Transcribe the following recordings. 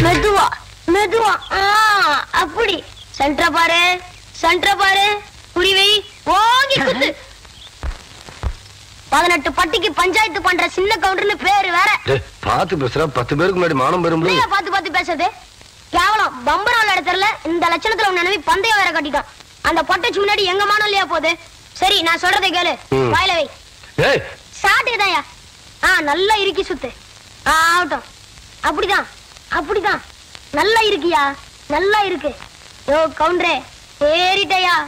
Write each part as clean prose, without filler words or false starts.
மெதுவா மெதுவா. அப்படி சென்டர பாரு, சென்டர பாரு, புரிவை ஓங்கி குத்து. 18 பட்டிக்கு பஞ்சாயத்து பண்ற சின்ன கவுண்டர்னு பேரு வேற. பாத்து பேசுற 10 பேருக்கு முன்னாடி மானம் பெறும். பாத்து பாத்து பேசுறது கேவலம். பம்பரம் இடத்துல இந்த லட்சணத்துல நினைவி பந்தயம் வேற கட்டிட்டான். அந்த பொட்டச்சு முன்னாடி எங்க மானம் இல்லையா போகுது? சரி நான் சொல்றதை கேளு, வாயில வை. சாட்டுதாயா? நல்லா இருக்கி சுத்து. ஆகட்டும். அப்படிதான் அப்படிதான். நல்லா இருக்கியா? நல்லா இருக்கு. யோ கவுண்டரே ஏறிட்டயா?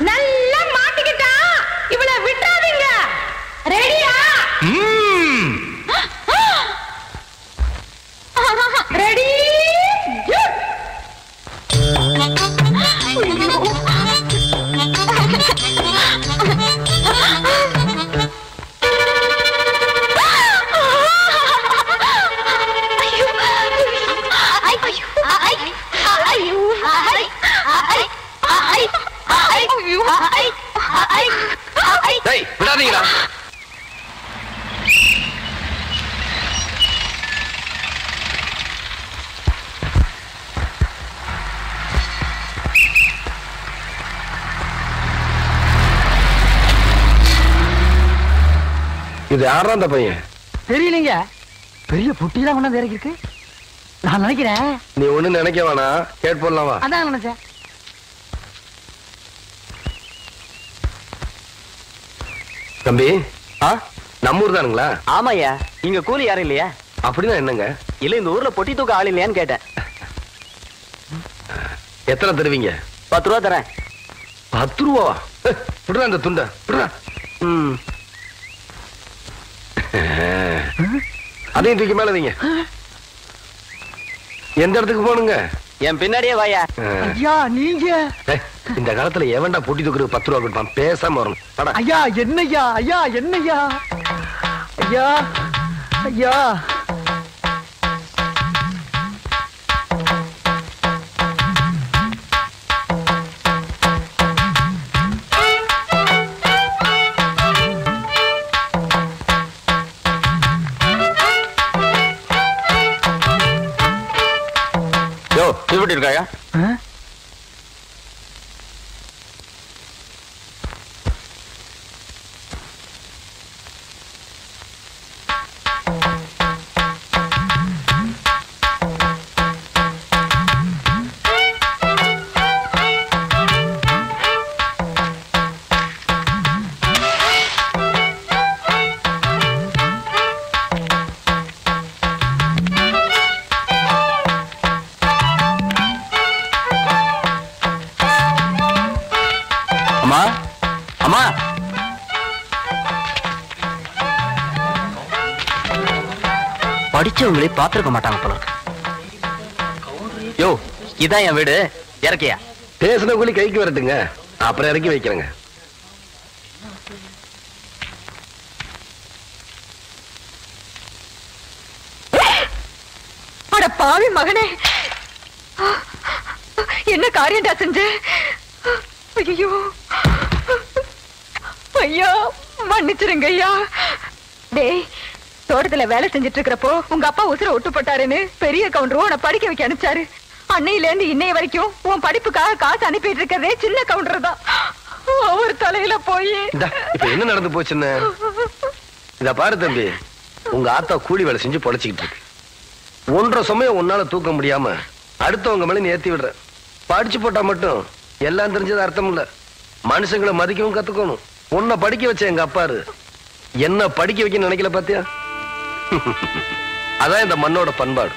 நல்லா மாட்டிக்கிட்டா இவளை விட்டாதீங்க. ரெடியா? ரெடி? விடாதீங்களா? இது யாரா அந்த பையன்? தெரியலீங்க. பெரிய புட்டிலாம் கொண்டாந்து இறக்கி இருக்கு. நான் நினைக்கிறேன். நீ ஒண்ணு நினைக்க வேணா, கேட் போடலாமா? அதான் நினைச்சேன். தம்பி, நம்ம ஊர் தானுங்களா? ஆமாய்யா. இங்க கூலி யாரும் இல்லையா? அப்படின்னா என்னங்க? இல்ல இந்த ஊர்ல பொட்டி தூக்க ஆள் இல்லையான்னு கேட்டேன். எத்தனை தருவீங்க? 10 ரூபா தரேன். 10 ரூபா? விடுறா அந்த துண்ட, விடுறா. அதையும் தூக்கி மேல வைங்க. எந்த இடத்துக்கு போகணுங்க? என் பின்னாடியே வாயா. ஐயா நீங்க இந்த காலத்துல எவன்டா பொட்டி தூக்குறது 10 ரூபா கொடுப்பான்? பேசாம வரணும். ஐயா என்னையா? ஐயா என்னையா? ஐயா ஐயா எப்படி இருக்காயா? படிச்சவங்களே பாத்துருக்க மாட்டாங்க போல. யோ இதான் என் வீடு. இறக்கியா? பேசின கூலி கைக்கு வரட்டுங்க, அப்புறம் இறக்கி வைக்கிறேங்க. அட பாவி மகனே, என்ன காரியம்டா செஞ்ச? ஐயோ ஐயா மன்னிச்சிருங்க ஐயா. டேய், தோட்டத்துல வேலை செஞ்சிட்டு இருக்கிறப்போ உங்க அப்பா உசுர ஒட்டு போட்டாருன்னு பெரிய கவுண்டரும் உன்னை படிக்க வைக்க அனுப்பிச்சாரு. அன்னையில இருந்து இன்னைய வரைக்கும் உன் படிப்புக்காக காசு அனுப்பிட்டு இருக்கதே சின்ன கவுண்டர் தான். அவர் தலையில போய் இப்ப என்ன நடந்து போச்சுன்னு இத பாரு தம்பி. உங்க ஆத்தா கூலி வேலை செஞ்சு பொழைச்சிக்கிட்டு இருக்கு. 1.5 சமயம் உன்னால தூக்க முடியாம அடுத்தவங்க மேல நீ ஏத்தி விடுற. படிச்சு போட்டா மட்டும் எல்லாம் தெரிஞ்சது அர்த்தம் இல்ல. மனுஷங்களை மதிக்கவும் கத்துக்கணும். உன்னை படிக்க வச்ச எங்க அப்பாரு என்ன படிக்க வைக்க நினைக்கல பாத்தியா? அதான் இந்த மண்ணோட பண்பாடு.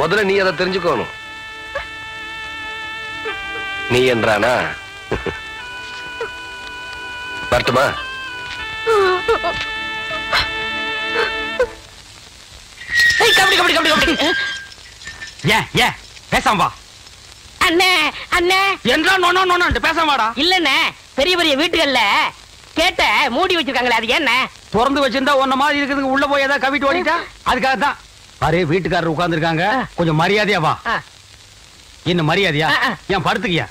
முதல்ல நீ அதை தெரிஞ்சுக்கணும். நீ என்றானா வரட்டுமா? பேசாம வா. அண்ணே அண்ணே என்றா நோனோ நோனோ பேசாம வாடா. இல்லண்ணே, பெரிய பெரிய வீட்டுகள்ல கேட்ட மூடி வச்சிருக்காங்களே, அது என்ன? திறந்து வச்சிருந்தா ஒன்ன மாதிரி இருக்குதுங்க. உள்ள போய் ஏதாவது கவிட்டு ஓடிட்டா அதுக்காக தான். பாரு, வீட்டுக்காரர் உட்கார்ந்து இருக்காங்க. கொஞ்சம் மரியாதையா வா. என்ன மரியாதையா? ஏன் படுத்துக்கியா?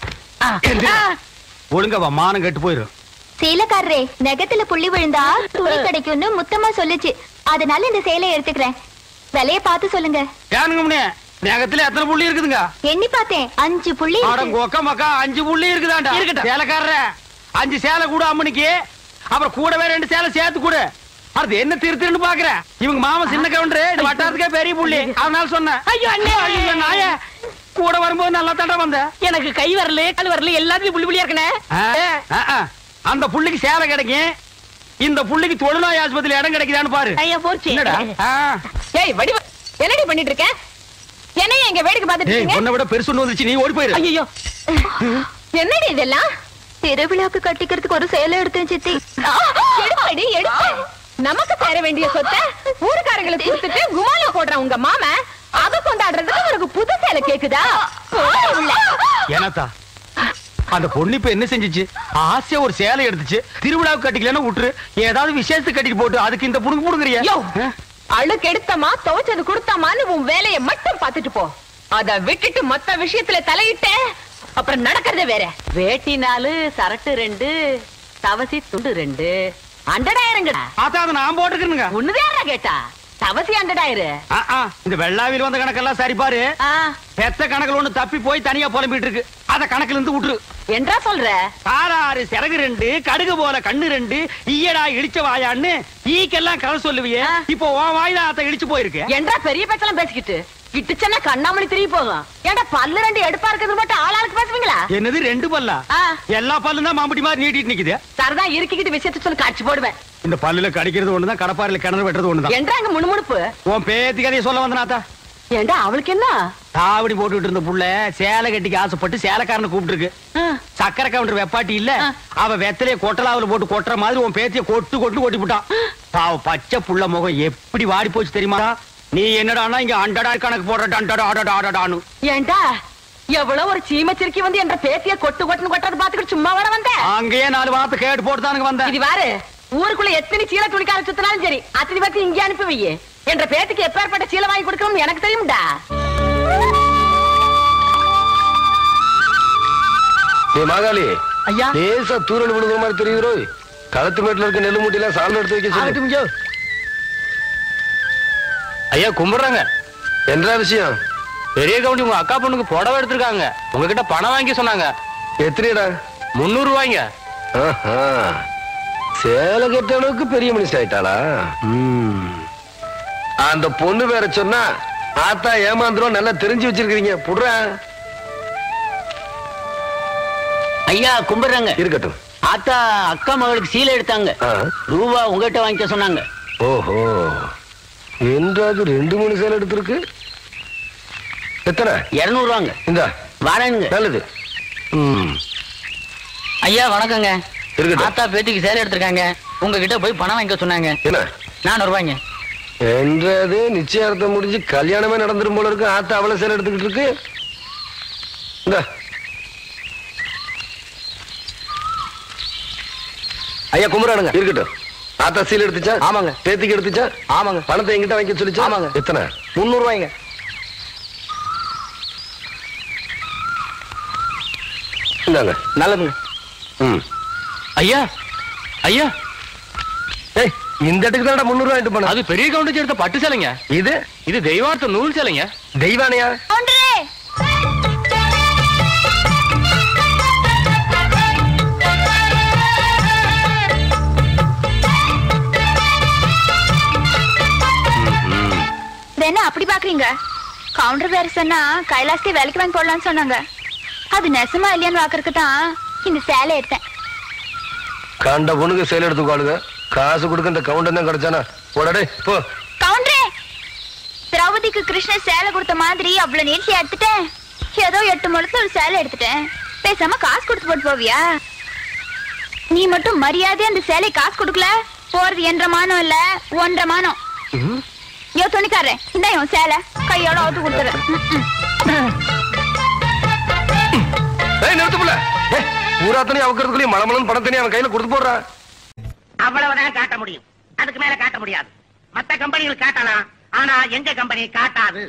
ஒழுங்க வா, மானம் கெட்டு போயிரும். சேலைக்காரரே, நெகத்துல புள்ளி விழுந்தா துணி கிடைக்கும்னு முத்தமா சொல்லுச்சு. அதனால இந்த சேலை எடுத்துக்கிறேன். விலைய பார்த்து சொல்லுங்க. ஏனுங்க நெகத்துல எத்தனை புள்ளி இருக்குதுங்க? எண்ணி பார்த்தேன், 5 புள்ளி. கொக்க மக்கா 5 புள்ளி இருக்குதாண்டா. சேலைக்காரர 5 சேலை கூட அம்மனுக்கு. அப்புறம் கூடவே 2 சேலை சேர்த்து கூட. அது என்ன திருத்துன்னு பாக்குற? இவங்க மாமா சின்ன கவுண்டர், வட்டாரத்துக்கே பெரிய புள்ளி. அதனால சொன்னேன். ஐயோ அண்ணே, ஐயோ நாயே, கூட வரும்போது நல்லா தாண்டா வந்த. எனக்கு கை வரல, கால் வரல, எல்லாத்துலயும் புள்ளி புள்ளியா இருக்கனே. அந்த புள்ளிக்கு சேலை கிடைக்கும். இந்த புள்ளிக்கு தொழுநோய் ஆஸ்பத்திரியில இடம் கிடைக்குதான்னு பாரு. ஐயா போச்சு. என்னடா? ஏய் வடிவ, என்னடி பண்ணிட்டு இருக்க? என்னைய இங்க வேடிக்கை பார்த்துட்டு இருக்கீங்க? உன்னை விட பெருசு வந்துச்சு, நீ ஓடி போயிரு. ஐயோ, என்னடி இதெல்லாம்? திருவிழாக்கு கட்டிக்கிறதுக்கு ஒரு சேலை எடுத்தேன் சித்தி. எடுப்படி எடுத்து. நமக்கு தர வேண்டிய சொத்தை ஊருக்காரங்களுக்கு கொடுத்துட்டு குமால போடுற உங்க மாமா அத கொண்டாடுறதுக்கு உனக்கு புது சேலை கேக்குதா? ஏனாத்தா, அந்த பொண்ணு இப்ப என்ன செஞ்சிச்சு? ஆசையா ஒரு சேலை எடுத்துச்சு. திருவிழாவுக்கு கட்டிக்கலன்னு விட்டுரு, ஏதாவது விசேஷத்துக்கு கட்டிட்டு போட்டு அதுக்கு இந்த புடுங்க புடுங்குறியா? அழுக்கு எடுத்தமா துவைச்சது கொடுத்தமான்னு உன் வேலையை மட்டும் பார்த்துட்டு போ. அத விட்டுட்டு மொத்த விஷயத்துல தலையிட்ட அப்புறம் நடக்கிறது வேற. வேட்டி 4, சரட்டு 2, தவசி துண்டு 2, அண்டடாயிரங்கடா. அதான் அதை நான் போட்டுக்கிறேனுங்க. ஒண்ணுதேரா கேட்டா, தவசி அண்டடாயிரு. இந்த வெள்ளாவில் வந்த கணக்கெல்லாம் சரி பாரு. பெத்த கணக்குல ஒண்ணு தப்பி போய் தனியா புலம்பிட்டு இருக்கு. அத கணக்குல இருந்து விட்டுரு. என்றா சொல்ற? காராறு சிறகு 2, கடுகு போல கண்ணு 2, ஈயடா இடிச்ச வாயான்னு ஈக்கெல்லாம் கதை சொல்லுவியே. இப்போ உன் வாயில அத இடிச்சு போயிருக்கு. என்றா பெரிய பேச்செல்லாம் பேசிக்கிட்டு கிட்டுச்சன்னா கண்ணாமணி திரும்பி போகும். ஏன்டா பல்லு 2 எடுப்பா இருக்கிறது மட்டும் ஆளாளுக்கு பேசுவீங்களா? என்னது 2 பல்லா? எல்லா பல்லும் தான் மாம்பட்டி மாதிரி நீட்டிட்டு நிக்குது. சரதா இருக்கிட்டு விஷயத்த சொல்லி காட்சி போடுவேன். இந்த பல்லுல கடிக்கிறது ஒண்ணுதான், கடப்பாறையில கிணறு வெட்டுறது ஒண்ணுதான். என்றா அங்க முணுமுணுப்பு. உன் பேத்தி கதையை சொல்ல வந்தனாத்தா. ஏண்டா அவளுக்கு என்ன? தாவடி போட்டுட்டு இருந்த புள்ள சேலை கட்டிக்கு ஆசைப்பட்டு சேலைக்காரனை கூப்பிட்டு இருக்கு. சக்கரை கவுண்டர் வெப்பாட்டி இல்ல, அவ வெத்தலைய கொட்டலாவில போட்டு கொட்டுற மாதிரி உன் பேத்திய கொட்டு கொட்டு கொட்டி விட்டான். பாவ பச்சை புள்ள முகம் எப்படி வாடி போச்சு தெரியுமா? நீ என்னடானா இங்க அண்டடா கணக்கு போடுறான்னு. ஏண்டா எவ்வளவு ஒரு சீமச்சிருக்கி வந்து என்ற பேத்திய கொட்டு கொட்டுன்னு கொட்டது பாத்துக்கிட்டு சும்மா வர வந்த? அங்கேயே 4 வார்த்தை கேட்டு போட்டுதானுங்க வந்த. இது வாரு, ஊருக்குள்ள எத்தனை சீலை துணிக்கார சுத்தினாலும் சரி, அத்தனை பேருக்கு இங்கே அனுப்பி வையே. என்ற பேத்துக்கு எப்பேற்பட்ட சீலை வாங்கி கொடுக்கணும் எனக்கு தெரியும்டா. மாகாளி ஐயா, லேசா தூரல் விழுகிற மாதிரி தெரியுறோ. களத்து மேட்டுல இருக்க நெல்லு மூட்டையில சால்வ் எடுத்து வைக்க சொல்லு. ஐயா கும்பிடுறாங்க. என்ன விஷயம்? பெரிய கவுண்டி உங்க அக்கா பொண்ணுக்கு புடவை எடுத்திருக்காங்க. உங்ககிட்ட பணம் வாங்கி சொன்னாங்க. எத்தனைடா? 300 ரூபாய்ங்க. சேலை கட்ட அளவுக்கு பெரிய மனுஷன் ஆயிட்டாளா? அந்த பொண்ணு வேற சொன்னா ஆத்தா ஏமாந்துரும். நல்லா தெரிஞ்சு வச்சிருக்கீங்க. புடுற ஐயா கும்பிடுறாங்க. இருக்கட்டும். ஆத்தா அக்கா மகளுக்கு சீலை எடுத்தாங்க. ரூபா உங்ககிட்ட வாங்கிக்க சொன்னாங்க. ஓஹோ, என்றாவது 2-3 சேலை எடுத்திருக்கு. எத்தனை? 200 ரூபாங்க. இந்த வரேங்க. நல்லது. ஐயா வணக்கங்க. இருக்கட்டும். ஆத்தா பேத்திக்கு சேலை எடுத்திருக்காங்க. உங்ககிட்ட போய் பணம் வாங்கிக்க சொன்னாங்க. என்ன? 400 ரூபாய்ங்க. என்றது நிச்சயார்த்தம் முடிஞ்சு கல்யாணமே நடந்துரும் போல இருக்கு. ஆத்தா அவளை சேலை எடுத்துக்கிட்டு இருக்கு. இந்த ஐயா கும்பிடானுங்க. இருக்கட்டும். ஆத்தா சீல் எடுத்துச்சா? ஆமாங்க. பேத்திக்கு எடுத்துச்சா? ஆமாங்க. பணத்தை எங்கிட்ட வாங்கி சொல்லிச்சா? ஆமாங்க. எத்தனை? 300 ரூபாய்ங்க. இந்தாங்க. நல்லதுங்க. ஐயா ஐயா, இந்த இடத்துக்கு தான் 300 ரூபாய் போன. அது பெரிய கவுண்டர் எடுத்த பட்டு சேலைங்க. இது தெய்வார்த்த நூல் சேலைங்க. தெய்வானையா? அப்படி பாக்குறீங்க? கவுண்டர் வேற சொன்னா கைலாசத்தை வேலைக்கு வாங்கி போடலாம்னு சொன்னாங்க. அது நெசமா இல்லையான்னு பாக்குறதுக்கு தான் இந்த சேலை எடுத்தேன். கண்ட பொண்ணுக்கு சேலை எடுத்துக்காளுங்க. காசு கொடுக்க இந்த கவுண்டர் தான் கிடைச்சானா? போடடே போ. கவுண்டரே, திரௌபதிக்கு கிருஷ்ணன் சேலை கொடுத்த மாதிரி அவ்வளவு நேர்த்தியா எடுத்துட்டேன். ஏதோ 8 முழத்துல ஒரு சேலை எடுத்துட்டேன். பேசாம காசு கொடுத்து போட்டு போவியா? நீ மட்டும் மரியாதையா அந்த சேலை காசு கொடுக்கல, போறது 1.5 மானம் இல்ல 1.5 மானம். யோ துணிக்காரன், இந்த இவன் சேலை கையோட அவுத்து கொடுத்துறேன். நிறுத்துப்புல ஊராத்தனி அவக்கிறதுக்குள்ளேயும் மலமலன் பணத்தனி அவன் கையில கொடுத்து போடுறான். அவ்வளவுதான் காட்ட முடியும், அதுக்கு மேல காட்ட முடியாது. மத்த கம்பெனிகள் காட்டலாம், ஆனா எங்க கம்பெனி காட்டாது.